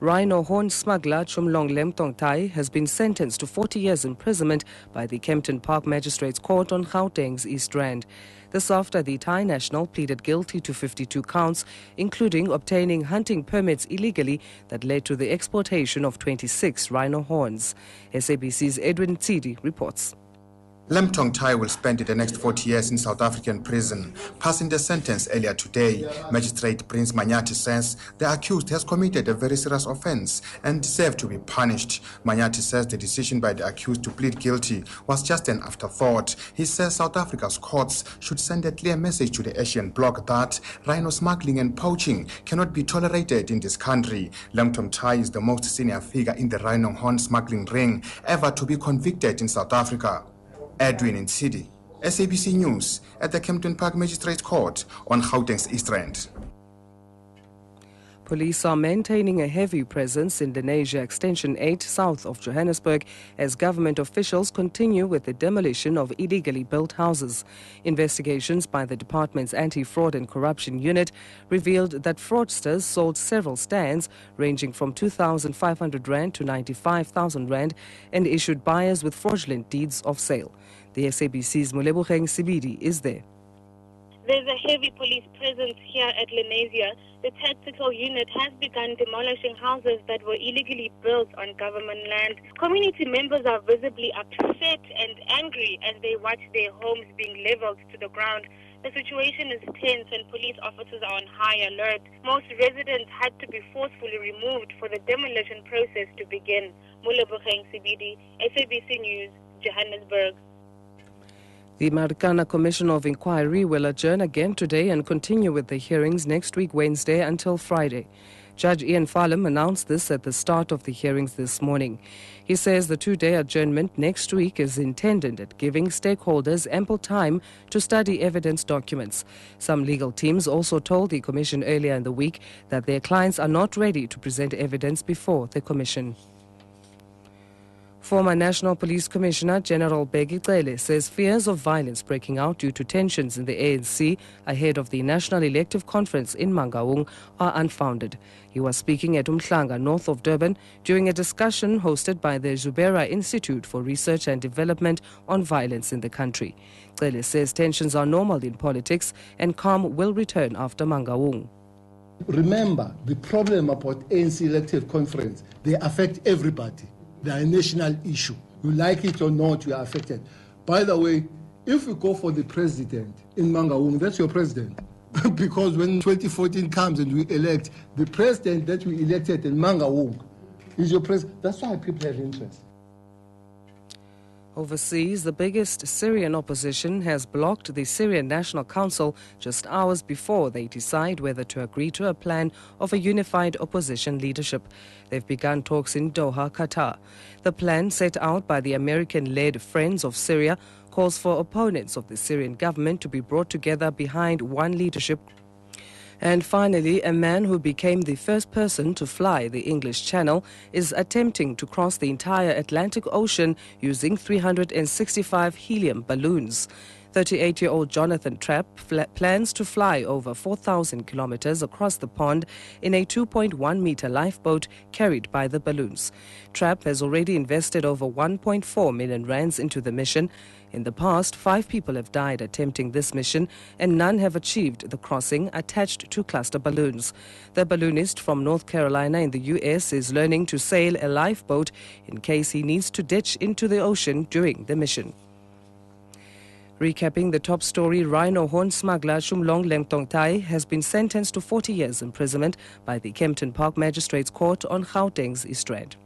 Rhino horn smuggler Chumlong Lemtongtai has been sentenced to 40 years imprisonment by the Kempton Park Magistrates Court on Gauteng's East Rand. This after the Thai national pleaded guilty to 52 counts, including obtaining hunting permits illegally that led to the exportation of 26 rhino horns. SABC's Edwin Tsidi reports. Lemtongtai will spend the next 40 years in South African prison. Passing the sentence earlier today, Magistrate Prince Manyati says the accused has committed a very serious offense and deserved to be punished. Manyati says the decision by the accused to plead guilty was just an afterthought. He says South Africa's courts should send a clear message to the Asian bloc that rhino smuggling and poaching cannot be tolerated in this country. Lemtongtai is the most senior figure in the rhino horn smuggling ring ever to be convicted in South Africa. Edwin Tsidi, SABC News at the Kempton Park Magistrates Court on Gauteng's East Rand. Police are maintaining a heavy presence in Lenasia Extension 8 south of Johannesburg as government officials continue with the demolition of illegally built houses. Investigations by the department's Anti-Fraud and Corruption Unit revealed that fraudsters sold several stands ranging from 2,500 Rand to 95,000 Rand and issued buyers with fraudulent deeds of sale. The SABC's Moleboheng Sibidi is there. There's a heavy police presence here at Lenasia. The tactical unit has begun demolishing houses that were illegally built on government land. Community members are visibly upset and angry as they watch their homes being leveled to the ground. The situation is tense and police officers are on high alert. Most residents had to be forcefully removed for the demolition process to begin. Moleboheng Sibidi, SABC News, Johannesburg. The Marikana Commission of Inquiry will adjourn again today and continue with the hearings next week Wednesday until Friday. Judge Ian Farlam announced this at the start of the hearings this morning. He says the two-day adjournment next week is intended at giving stakeholders ample time to study evidence documents. Some legal teams also told the Commission earlier in the week that their clients are not ready to present evidence before the Commission. Former National Police Commissioner General Bheki Cele says fears of violence breaking out due to tensions in the ANC ahead of the National Elective Conference in Mangaung are unfounded. He was speaking at Umhlanga, north of Durban, during a discussion hosted by the Zubera Institute for Research and Development on violence in the country. Cele says tensions are normal in politics and calm will return after Mangaung. Remember, the problem about ANC Elective Conference, they affect everybody. They are a national issue. You like it or not, you are affected. By the way, if we go for the president in Mangaung, that's your president. Because when 2014 comes and we elect, the president that we elected in Mangaung is your president. That's why people have interest. Overseas, the biggest Syrian opposition has blocked the Syrian National Council just hours before they decide whether to agree to a plan of a unified opposition leadership. They've begun talks in Doha, Qatar. The plan set out by the American-led Friends of Syria calls for opponents of the Syrian government to be brought together behind one leadership. And finally, a man who became the first person to fly the English Channel is attempting to cross the entire Atlantic Ocean using 365 helium balloons. 38-year-old Jonathan Trapp plans to fly over 4,000 kilometers across the pond in a 2.1-meter lifeboat carried by the balloons. Trapp has already invested over 1.4 million rands into the mission. In the past, 5 people have died attempting this mission, and none have achieved the crossing attached to cluster balloons. The balloonist from North Carolina in the U.S. is learning to sail a lifeboat in case he needs to ditch into the ocean during the mission. Recapping the top story, rhino horn smuggler Chumlong Lemtongtai has been sentenced to 40 years imprisonment by the Kempton Park Magistrates Court on Gauteng's East Rand.